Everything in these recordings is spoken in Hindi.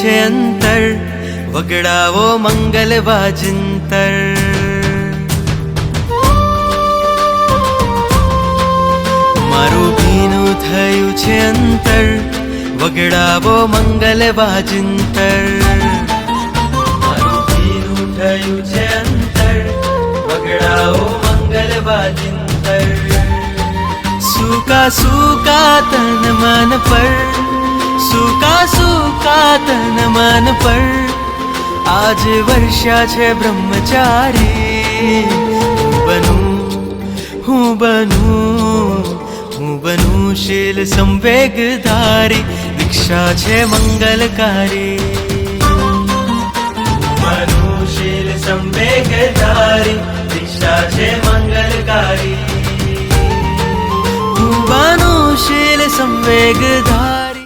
છે અંતર, વગડાવો મંગલ વાજિંતર. મારું ભીનું થયું છે અંતર, વગડાવો મંગલ વાજિંતર. મારું ભીનું થયું છે અંતર, વગડાવો મંગલ વાજિંતર. सूखा सूखा तन मन पर, सूखा सूखा तन मन पर, आज वर्षा છે બ્રહ્મચારી. હું બનું શીલ સંવેગધારી, દીક્ષા છે મંગલકારી. બનું શીલ સંવેગધારી, દીક્ષા છે મંગલકારી. शील संवेगधारी.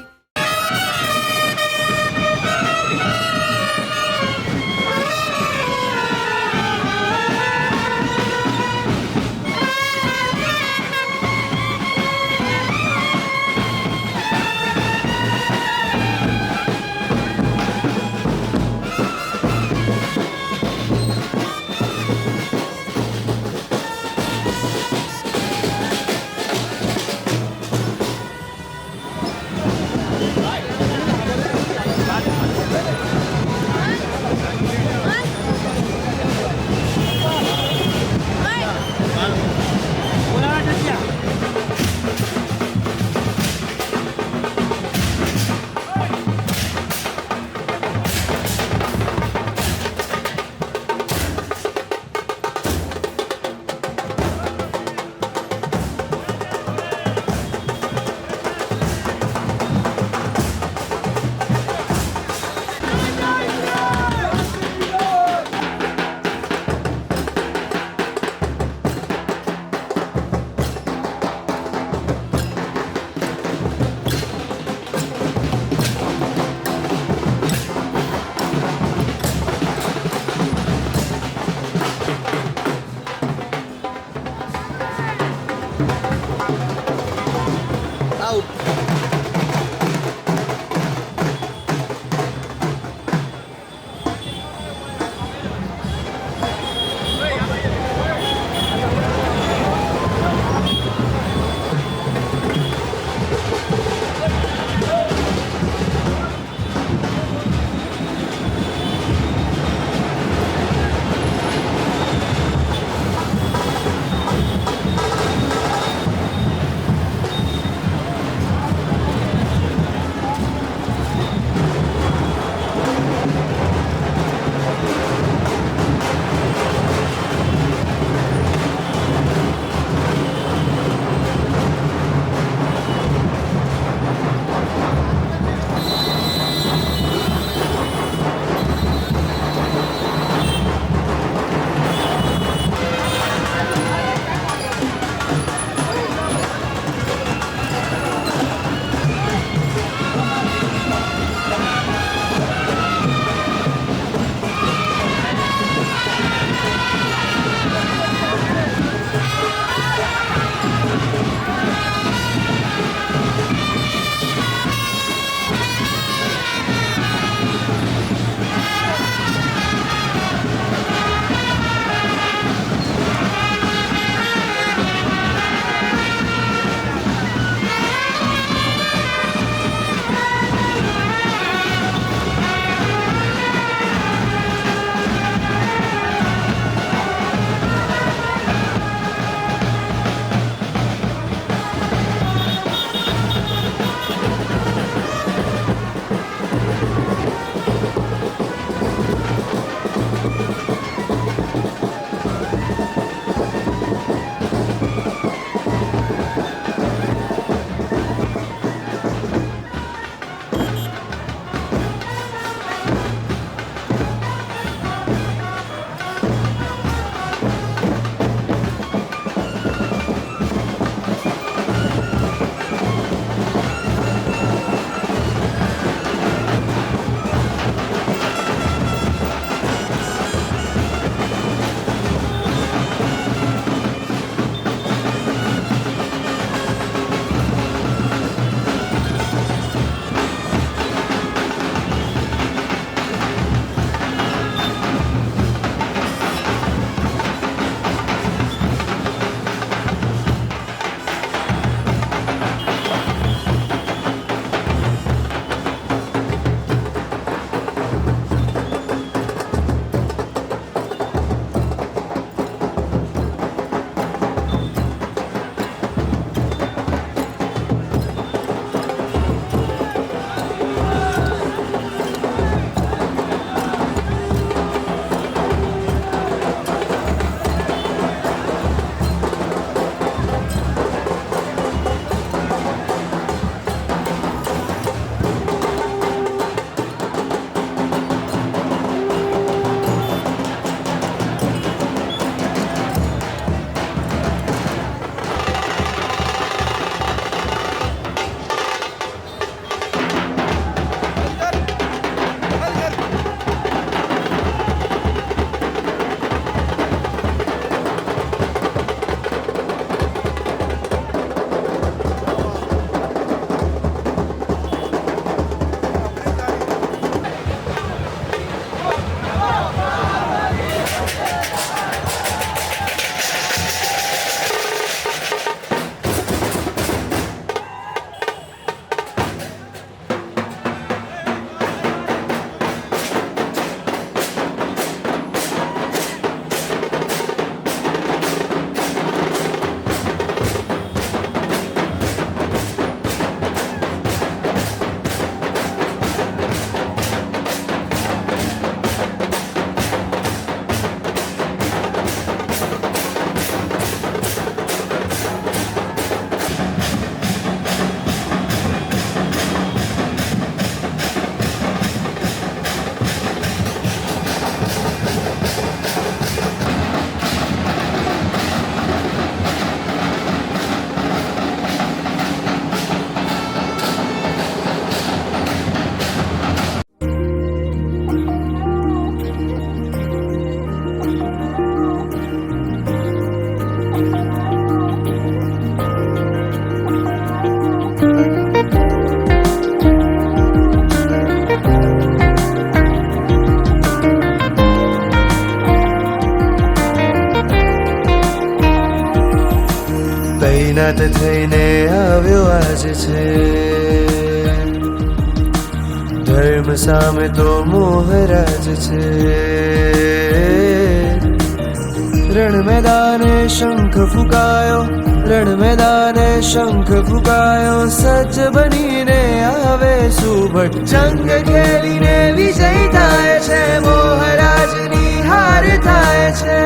થઈને આવ્યો આજે છે. ધર્મ સામે તો મોહરાજ છે. રણ મેદાને શંખ ફૂંકાયો, રણ મેદાને શંખ ફૂંકાયો, સજ્જ બનીને આવે સુભટ. જંગ ખેલીને વિજય થાય છે, મોહરાજની હાર થાય છે.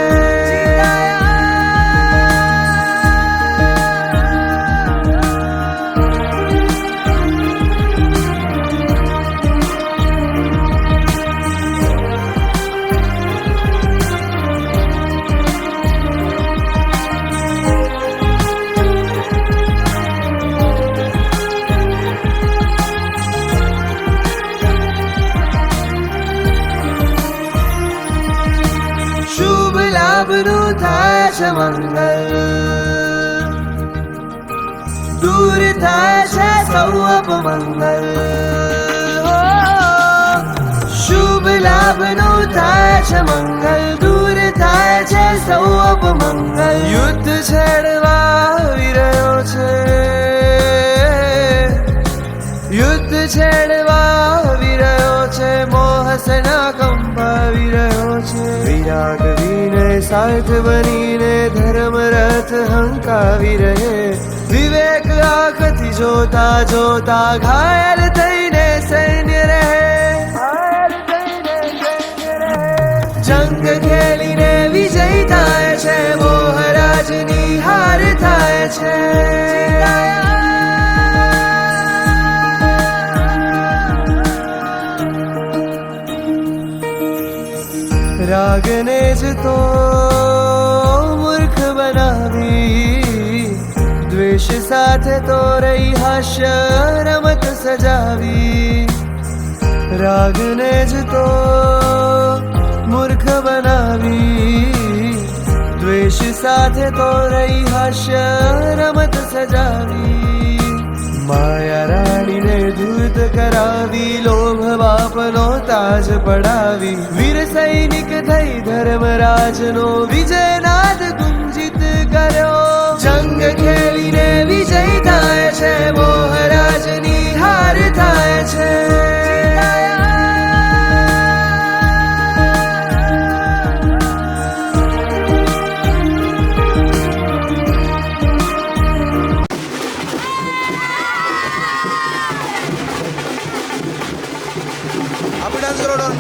શુભ લાભનું થાય છે મંગલ, દૂર થાય છે સૌ અપમંગલ. શુભ લાભનું થાય છે મંગલ, દૂર થાય છે સૌ અપમંગલ. યુદ્ધ છેડવા આવી રહ્યો છે, યુદ્ધ છેડવા આવી રહ્યો છે, મોહ સેના કંપાવી રહ્યો છે. વિરાગ વિનય સાથ બનીને ધર્મ રથ હંકાવી રહે. વિવેક આંખથી જોતા જોતા ઘાયલ થઈને સૈન્ય રહે. જંગ ખેલીને વિજય થાય છે, મોહરાજની હાર થાય છે. રાગને જ તો મૂર્ખ બનાવી, દ્વેષ સાથે તો રહી હાસ્ય રમત સજાવી. રાગને જ તો મૂર્ખ બનાવી, દ્વેષ સાથે તો રહી હાસ્ય રમત સજાવી. માયા રાણીને ધૂત કરાવી, લોભ બાપનો તાજ પડાવી. વીર સૈનિક થઈ ધર્મરાજનો વિજયનાદ ગુંજિત કર્યો. જંગ ખેલીને વિજય થાય છે, મોહરાજની હાર થાય છે. આપણે ડાન્સ કરો ડોન.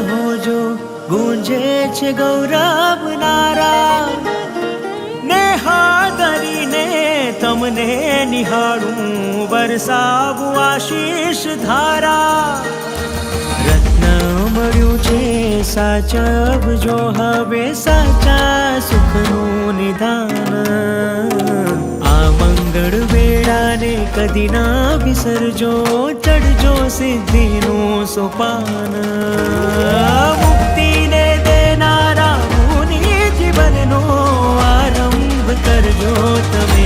હોજો ગુંજે છે ગૌરવ નારા નેહાદરીને તમને નિહાળું વરસાવું આશીષ ધારા રત્ન મળ્યું છે સાચવજો હવે સાચા સુખનું નિધાન આ મંગળ વેળાને કદી ના વિસરજો ચડજો સિદ્ધિનું સોપાન મુક્તિને દેનારા મુનિ જીવનનો આરંભ કરજો તમે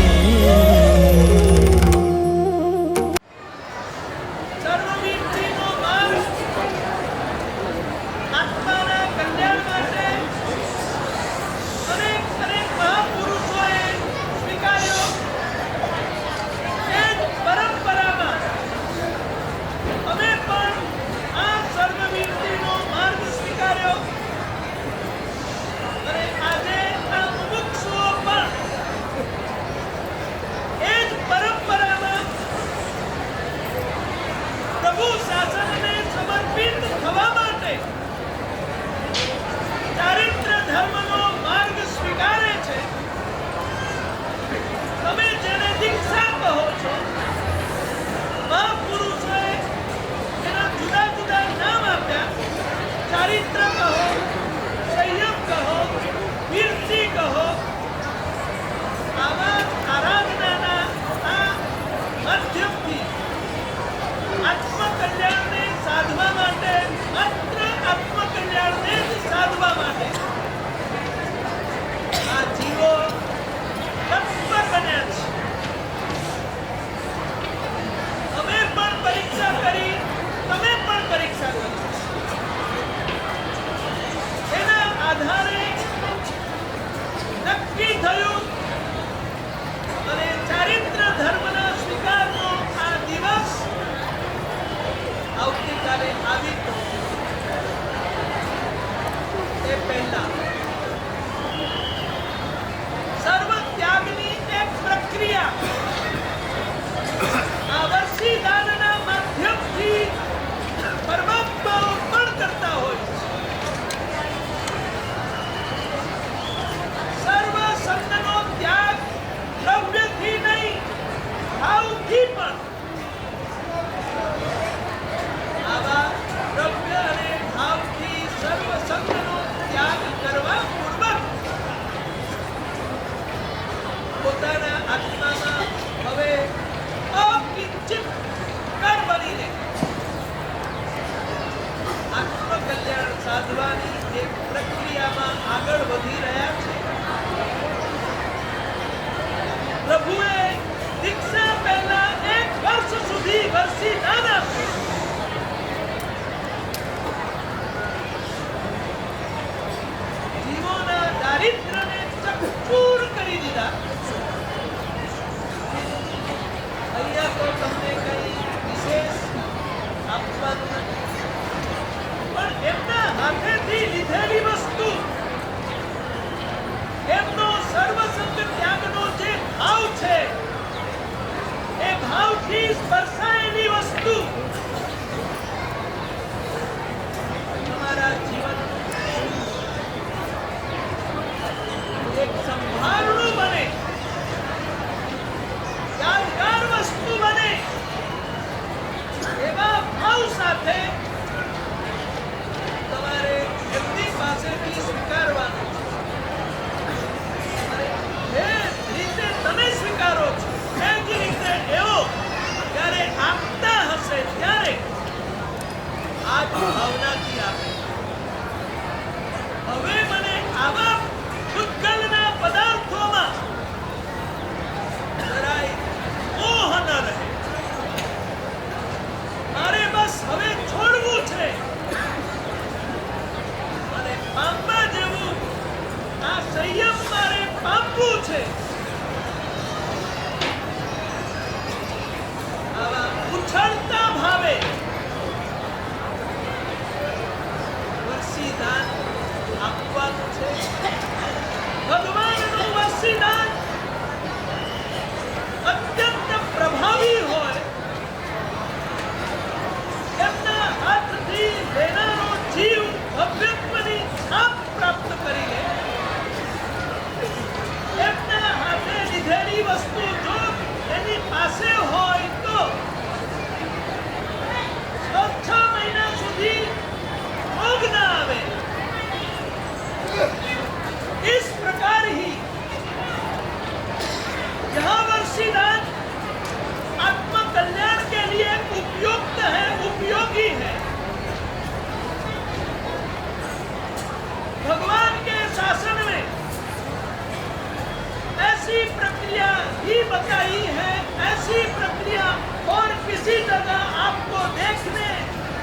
ही बताई है, ऐसी प्रक्रिया और किसी जगह आपको देखने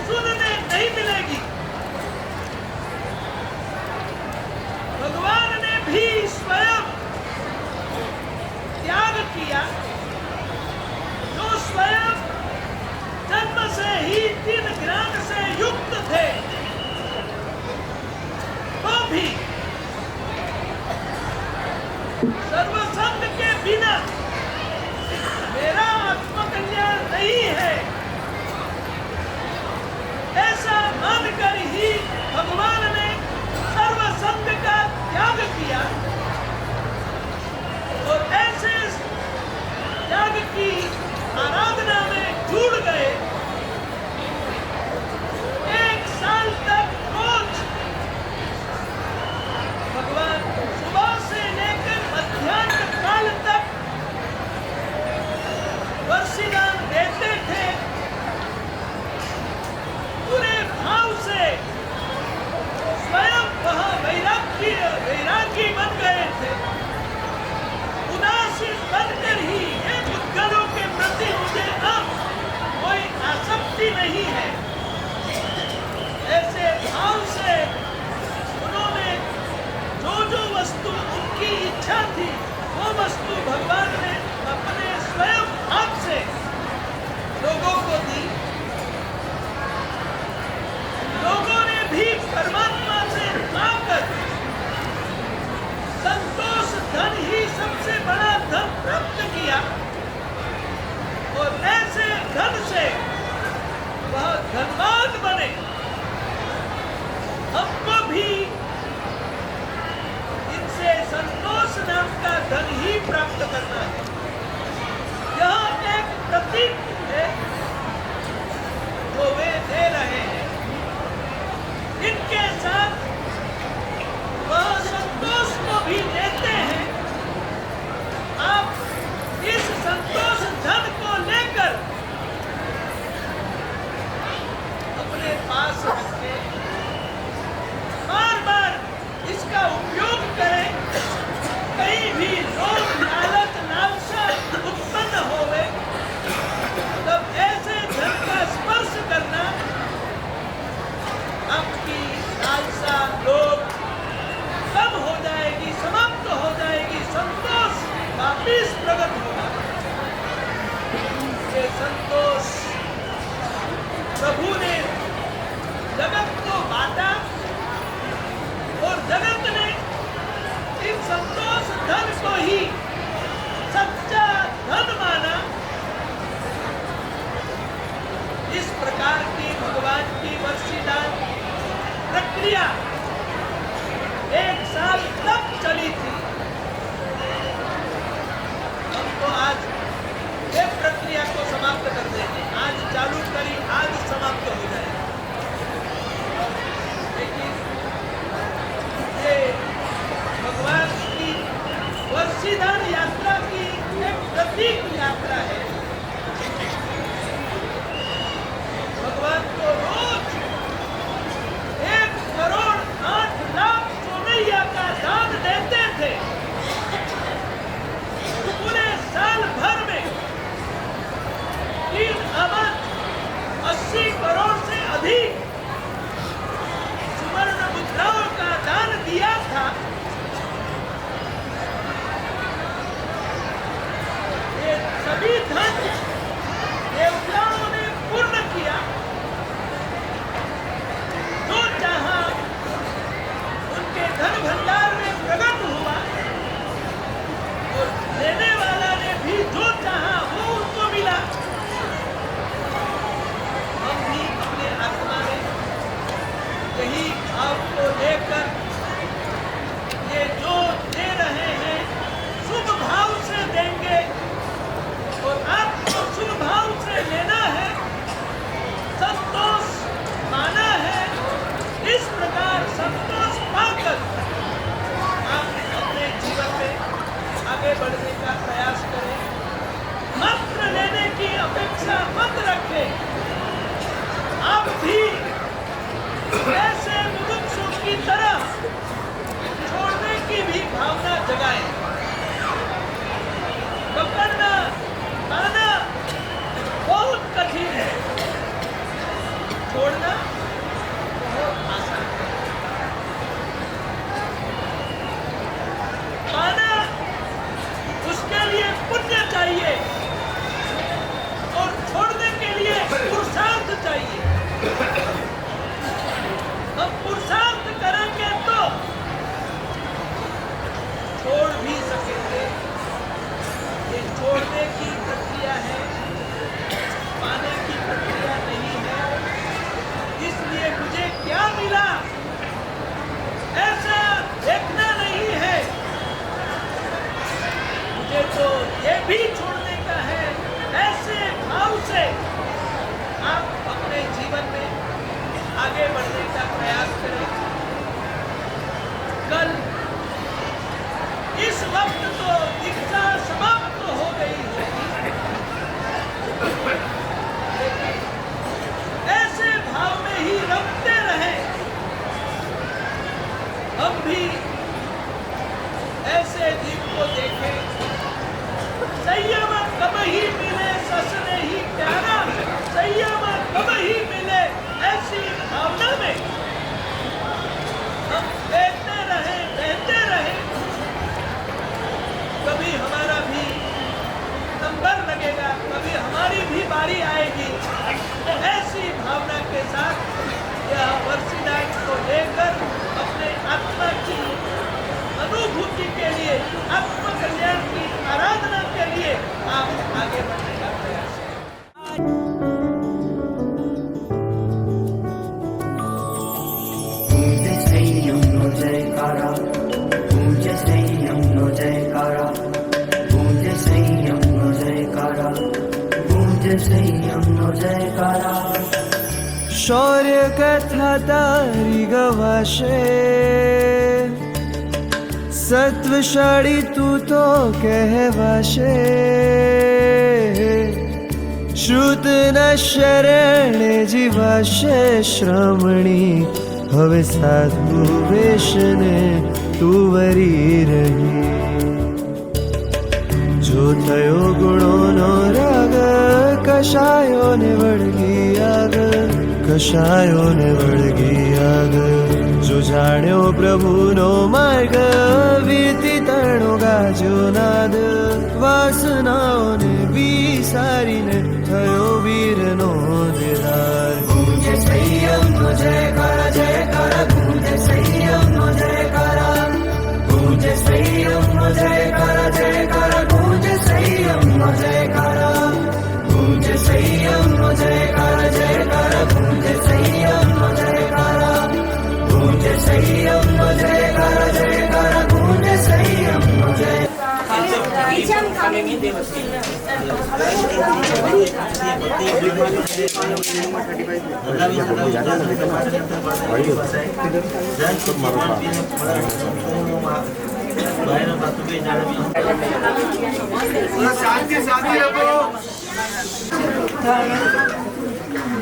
सुनने नहीं मिलेगी। भगवान ने भी स्वयं त्याग किया, जो स्वयं जन्म से ही 3 ज्ञान से युक्त थे, तो भी सर्वसंग के बिना मेरा आत्मकल्याण नहीं है, ऐसा मानकर ही भगवान ने सर्वसंग का त्याग किया और ऐसे त्याग की आराधना में जुड़ गए। 1 साल तक रोज भगवान सुबह से लेकर मध्याह्न काल तक वर्षिदान देते थे। पूरे भाव से स्वयं वह वैरागी बन गए थे। उदासीन बनकर ही ये मुद्गलों के प्रति मुझे अब कोई आसक्ति नहीं है, ऐसे भाव से उन्होंने जो वस्तु उनकी इच्छा थी वो वस्तु भगवान ने अपने स्वयं हाथ से लोगों को दी। लोगों ने भी परमात्मा से पाकर संतोष धन ही सबसे बड़ा धन प्राप्त किया और ऐसे धन से वह धनवान बने। हमको भी इनसे संतोष नाम का धन ही प्राप्त करना है। यह एक प्रतीक है जो वे दे रहे हैं। इनके साथ वह संतोष को भी देते हैं। आप इस संतोष धन को लेकर अपने पास रखें, बार बार इसका उपयोग करें। कहीं भी लोभ लालच लालसा उत्पन्न होवे तब ऐसे धन का स्पर्श करना आपकी लालसा लोभ कम हो जाएगी, समाप्त हो जाएगी, संतोष वापिस प्रकट होगा। ये संतोष प्रभु ने जगत को बांटा और जगत ने इन संतोष धन को ही सच्चा धन माना। इस प्रकार की भगवान की वर्षीदान प्रक्रिया 1 साल तक चली थी। हमको आज ये प्रक्रिया को समाप्त कर देंगे। आज चालू करी, आज समाप्त हो जाए। लेकिन ये भगवान की वर्षीदान यात्रा की एक प्रतीक यात्रा है। भगवान को रोज 1 करोड़ 8 लाख सोनैया का दान देते थे। पूरे साल भर में 3 अरब 80 करोड़ से अधिक सुवर्ण मुद्राओं का दान दिया था। ये सभी धन देवताओं ने पूर्ण किया। जो चाहा उनके धन भंडार में प्रकट हुआ और देने वाला ने भी जो चाहा वो उनको मिला। हम भी अपने आत्मा में यही भाव को लेकर ये जो दे रहे हैं शुभ भाव से देंगे और आपको शुभ भाव से लेना है, संतोष माना है। इस प्रकार संतोष पाकर आप अपने जीवन में आगे बढ़ने का प्रयास करें। मात्र लेने की अपेक्षा मत रखें। आप भी ऐसे मुमुक्षु की तरह छोड़ने की भी भावना जगाएं। हम पुरुषार्थ करेंगे तो छोड़ भी सकेंगे। ये छोड़ने की प्रक्रिया है, पाने की प्रक्रिया नहीं है। इसलिए मुझे क्या मिला ऐसा देखना नहीं है, मुझे तो ये भी छोड़ने का है। ऐसे भाव से आप अपने जीवन में आगे बढ़ने का प्रयास करें। कल इस वक्त तो दीक्षा समाप्त हो गई होगी, लेकिन ऐसे भाव में ही रमते रहे। हम भी ऐसे दीप को देखें। संयम कब ही मिले सस ने ही प्यारा, संयम कब ही मिले, ऐसी भावना में हम बहते रहे। कभी हमारा भी नंबर लगेगा, कभी हमारी भी बारी आएगी। ऐसी भावना के साथ यह वर्षिदान को लेकर अपने आत्मा की अनुभूति के लिए, आत्मकल्याण की आराधना के लिए आप आगे बढ़ने का प्रयास करें। पूज्य संयम नो जयकारा, पूज्य संयम नो जयकारा, पूज्य संयम नो जयकारा, पूज्य संयम नो जयकारा। शौर्य कथा तारी गवाशे, सत्वशाળી तू तो कहवाशे। श्रुत न शरणे जीवाशे श्रमणी, હવે સાધુ વેશને તું વરી રહી। જો થયો ગુણોનો રાગ, કશાયોને વળગી આગ, કશાયોને વળગી આગ। જો જાણ્યો પ્રભુનો માર્ગ, વીતી તણો ગાજો નાદ, વાસનાઓને વિસારીને થયો વીરનો દીદાર। पूज्य संयम नो जयकारा, जयकारा, पूज्य संयम नो जयकारा, पूज्य संयम नो जयकारा, जयकारा, पूज्य संयम नो जयकारा, पूज्य संयम नो जयकारा, जयकारा, पूज्य संयम नो जयकारा, पूज्य संयम नो जयकारा, जयकारा, पूज्य संयम नो जयकारा।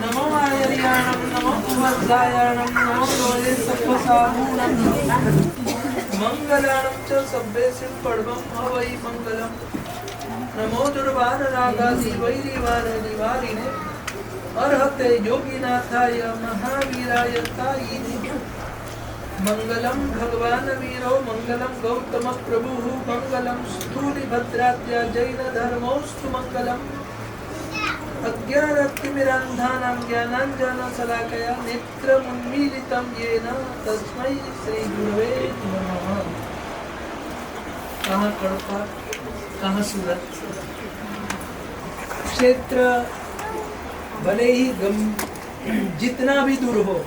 नमो आयर्याणं, नमो उमद्दायाणं, नमो लोले सत्वसाहूणं, मंगलाणं च सभ्येषु पर्वं हवै मंगलम्। नमो दुर्वानरागादि वैरिवाननिवारिणे, अर्हते योगिनाथाय महावीराय तायिने। मंगलम भगवान वीरो, मंगलम गौतम प्रभु, मंगलम स्थूलिभद्रात्या जैन धर्मोस्तु मंगलम। अज्ञानतिमिरान्धानां ज्ञानाञ्जनशलाकया नेत्रमुन्मीलितं येन तस्मै श्रीगुरवे नमः। कहाँ कड़पा, कहाँ सूरत। क्षेत्र भले ही जितना भी दूर हो,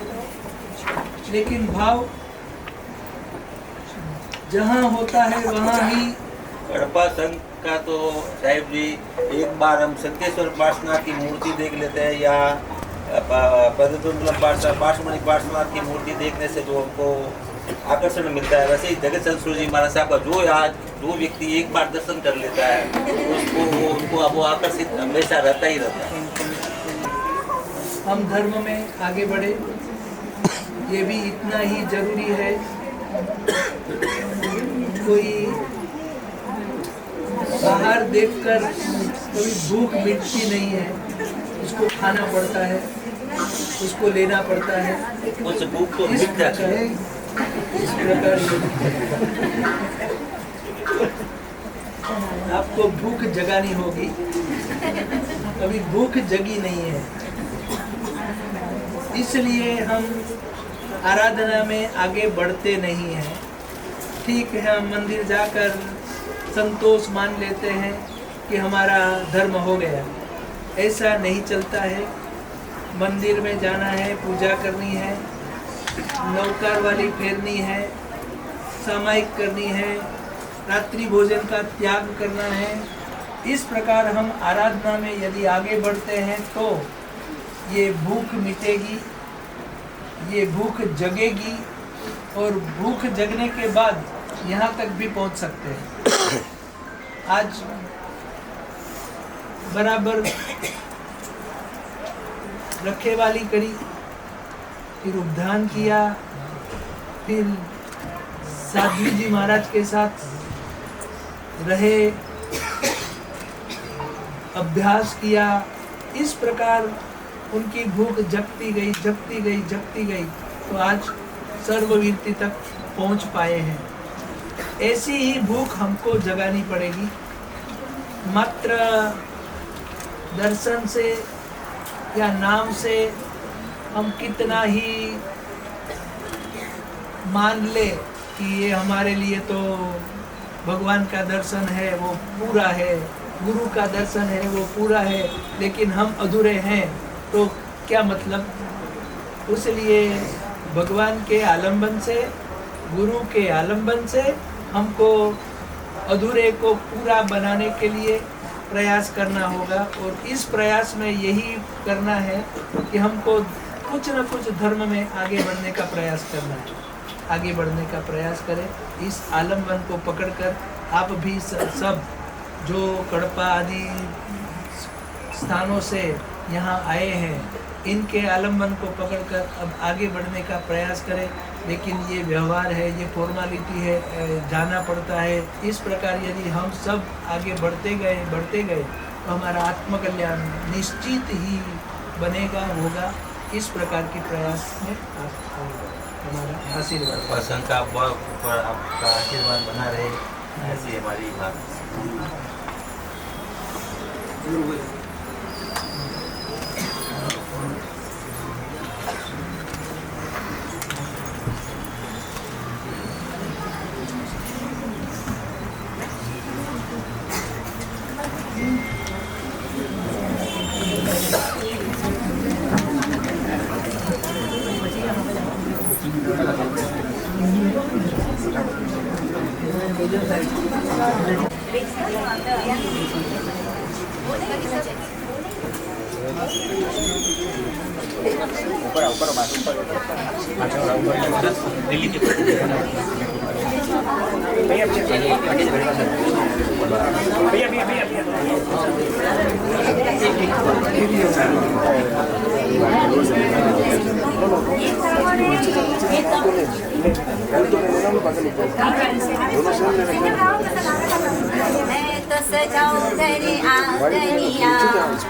लेकिन भाव जहाँ होता है वहाँ ही। कड़पा संघ का तो साहिब जी, एक बार हम सत्तेश्वर पार्श्वनाथ की मूर्ति देख लेते हैं या पार्श्वमणि पार्श्वनाथ की मूर्ति देखने से जो हमको आकर्षण मिलता है, वैसे ही जगत संस्कृत जी महाराज साहब का जो व्यक्ति एक बार दर्शन कर लेता है उनको वो आकर्षित हमेशा रहता ही रहता है। हम धर्म में आगे बढ़े, ये भी इतना ही जरूरी है। कोई बाहर देखकर कभी भूख मिटती नहीं है, उसको खाना पड़ता है, उसको लेना पड़ता है। उस भूख को मिट जाती है। इस प्रकार आपको भूख जगानी होगी, कभी भूख जगी नहीं है। इसलिए हम आराधना में आगे बढ़ते नहीं हैं। ठीक है, हम मंदिर जाकर संतोष मान लेते हैं कि हमारा धर्म हो गया। ऐसा नहीं चलता है। मंदिर में जाना है, पूजा करनी है, नौकार वाली फेरनी है, सामायिक करनी है, रात्रि भोजन का त्याग करना है। इस प्रकार हम आराधना में यदि आगे बढ़ते हैं तो ये भूख मिटेगी, ये भूख जगेगी और भूख जगने के बाद यहाँ तक भी पहुँच सकते हैं। आज बराबर रखेवाली करी, फिर उपधान किया, फिर साध्वी जी महाराज के साथ रहे, अभ्यास किया। इस प्रकार उनकी भूख जगती गई, जगती गई, जगती गई, तो आज सर्ववीरती तक पहुंच पाए हैं। ऐसी ही भूख हमको जगानी पड़ेगी। मात्र दर्शन से या नाम से हम कितना ही मान ले कि ये हमारे लिए तो भगवान का दर्शन है वो पूरा है, गुरु का दर्शन है वो पूरा है, लेकिन हम अधूरे हैं तो क्या मतलब। उसलिए भगवान के आलंबन से, गुरु के आलंबन से हमको अधूरे को पूरा बनाने के लिए प्रयास करना होगा। और इस प्रयास में यही करना है कि हमको कुछ न कुछ धर्म में आगे बढ़ने का प्रयास करना है। आगे बढ़ने का प्रयास करें। इस आलंबन को पकड़कर आप भी सब जो कड़पा आदि स्थानों से यहाँ आए हैं, इनके आलंबन को पकड़कर अब आगे बढ़ने का प्रयास करें। लेकिन ये व्यवहार है, ये फॉर्मेलिटी है, जाना पड़ता है। इस प्रकार यदि हम सब आगे बढ़ते गए तो हमारा आत्मकल्याण निश्चित ही बनेगा, होगा। इस प्रकार के प्रयास में आप हमारा आशीर्वाद, प्रसन्न का पर आपका आशीर्वाद बना रहे, ऐसी हमारी बात। दिल्ली के मैं तो सजाऊं घर आंगनिया,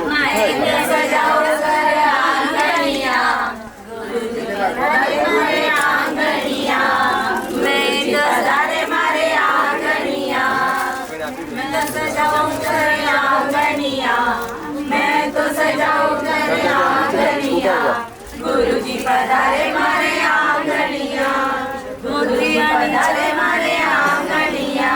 मैं तो सजाऊं घर आंगनिया, मारे आंगनिया, मैं तो सारे मारे आंगनिया, मैं तो सजाऊं घर आंगनिया, मैं तो सजाऊं घर आंगनिया, गुरुजी पधारे मारे आंगनिया, गुरुजी पधारे मारे आंगनिया।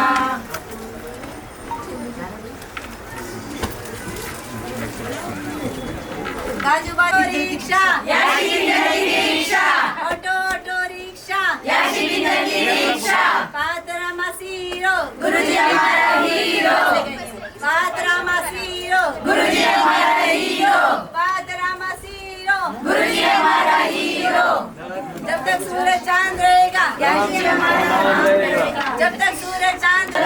काजू बाजू रिक्शा, याशी बिंदगी रिक्शा, ऑटो ऑटो रिक्शा, याशी बिंदगी रिक्शा, पात्रा मसीरो, गुरुजी हमारा हीरो, पात्रा मसीरो, गुरुजी हमारा हीरो, पात्रा मसीरो, गुरुजी हमारा हीरो। जब तक सूरज चांद रहेगा, याशी हमारा नाम रहेगा, जब तक सूरज चांद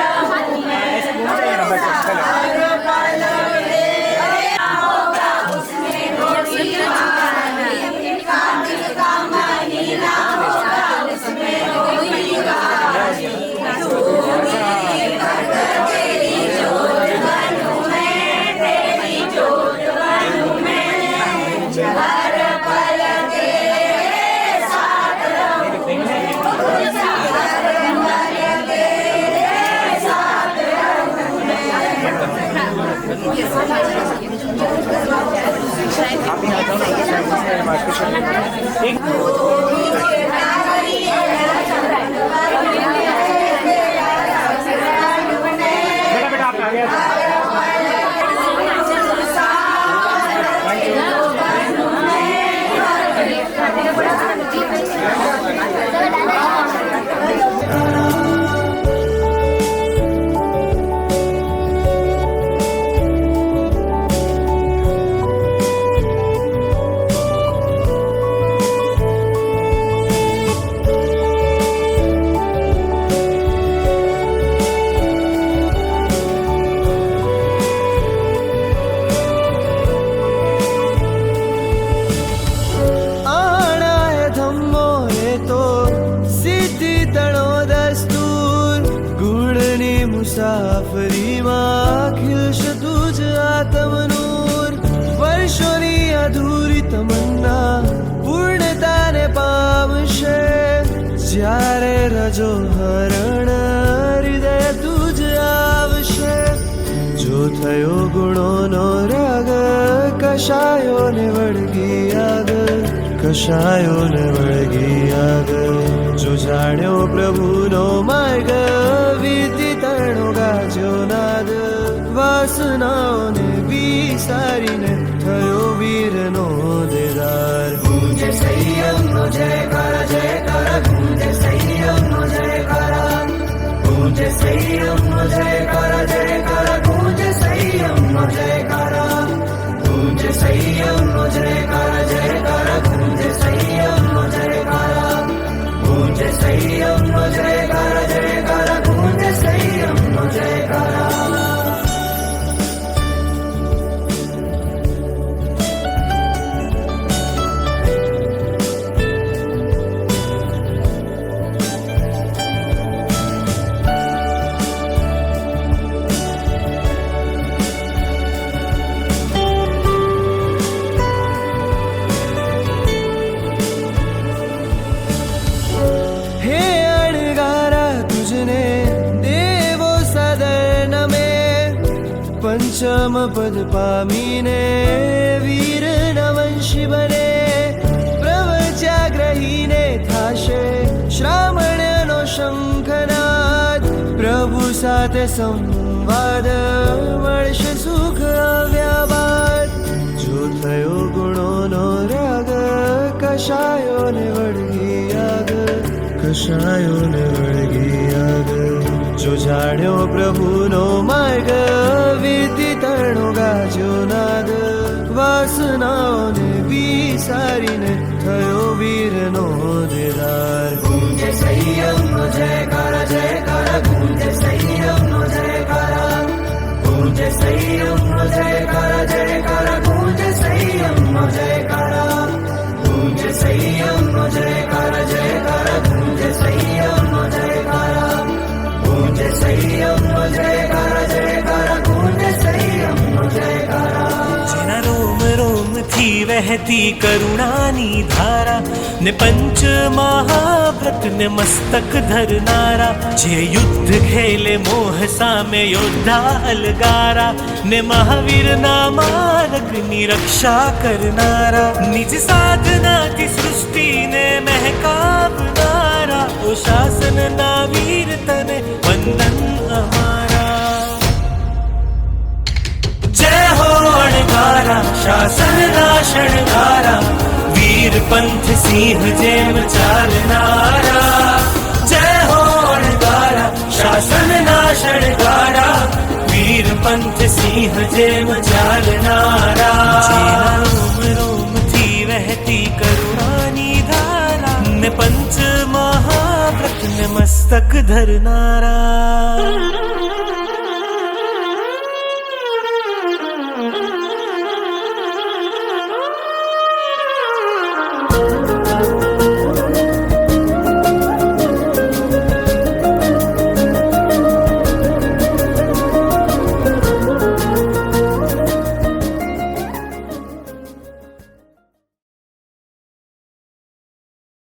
મુસાફરીમાં ખીલશે તુજ આત્મનૂર. વર્ષોની અધૂરી તમન્ના પૂર્ણતાને પામશે જ્યારે રજો હરણ હૃદય તુજ આવશે. જો થયો ગુણોનો રાગ કશાયો ને વળગી આગ, કશાયો ને વળગી આગ. જો જાણ્યો પ્રભુનો માર્ગ વિદિતણો ગાજ્યો નાદ. વાસનાઓને વિસારીને થયો વીરનો દેદાર. गूंजे संयमનો જયકાર જયકાર ગૂંજે સંયમનો જયકાર. गूंजे संयमનો જયકાર જયકાર ગૂંજે સંયમનો જયકાર. गूंजे संयमનો જયકાર જયકાર ગૂંજે સંયમનો જયકાર. गूंजे संयमનો જયકાર જયકાર ગૂંજે સંયમનો જયકાર. હે અણગારા તુજને દેવો સદર નમે. પંચમ પદ પામીને વીર નવંશી બને. પ્રવચ્યાગ્રહીને થાશે શ્રાવણનો શંખનાદ. પ્રભુ સાથે સંવાદ મળશે સુખ આવ્યા બાદ. જો થયો ગુણોનો રાગ કશાયો ને વળગી આગ, કશાયો ને વળગી આગ. જો જાણ્યો પ્રભુનો માર્ગ વિદિતણો ગાજ્યો નાદ. વાસનાઓને વિસારીને થયો વીરનો દેદાર. गूंजे संयमનો જયકાર જયકાર ગૂંજે સંયમનો જયકાર. गूंजे संयमનો જયકાર જયકાર ગૂંજે સંયમનો જયકાર. गूंजे संयमનો જયકાર જયકાર ગૂંજે સંયમનો જયકાર. गूंजे संयमનો જયકાર જયકાર ગૂંજે સંયમનો જયકાર. જેના રોમ રોમ થી વહેતી કરુણાની ધારા ને પંચ મહાવ્રત ને મસ્તક ધરનારા. જે યુદ્ધ ખેલે મોહ સામે યોદ્ધા અલગારા ને મહાવીરના માર્ગની રક્ષા કરનારા. નિજ સાધનાથી સૃષ્ટિને મહેકાવનારા. ઓ શાસનના વીર તને વંદન અમારા. જય હો અણગારા શાસનના શણગારા. વીર પંથ સિંહ જેમ ચાલનારા. જય હો અણગારા શાસનના શણગારા. વીર પંથ સિંહ જેમ ચાલનારા. જેના રોમ રોમથી વહેતી કરુણાની ધારા ને પંચ મહાવ્રત ને મસ્તક ધરનારા.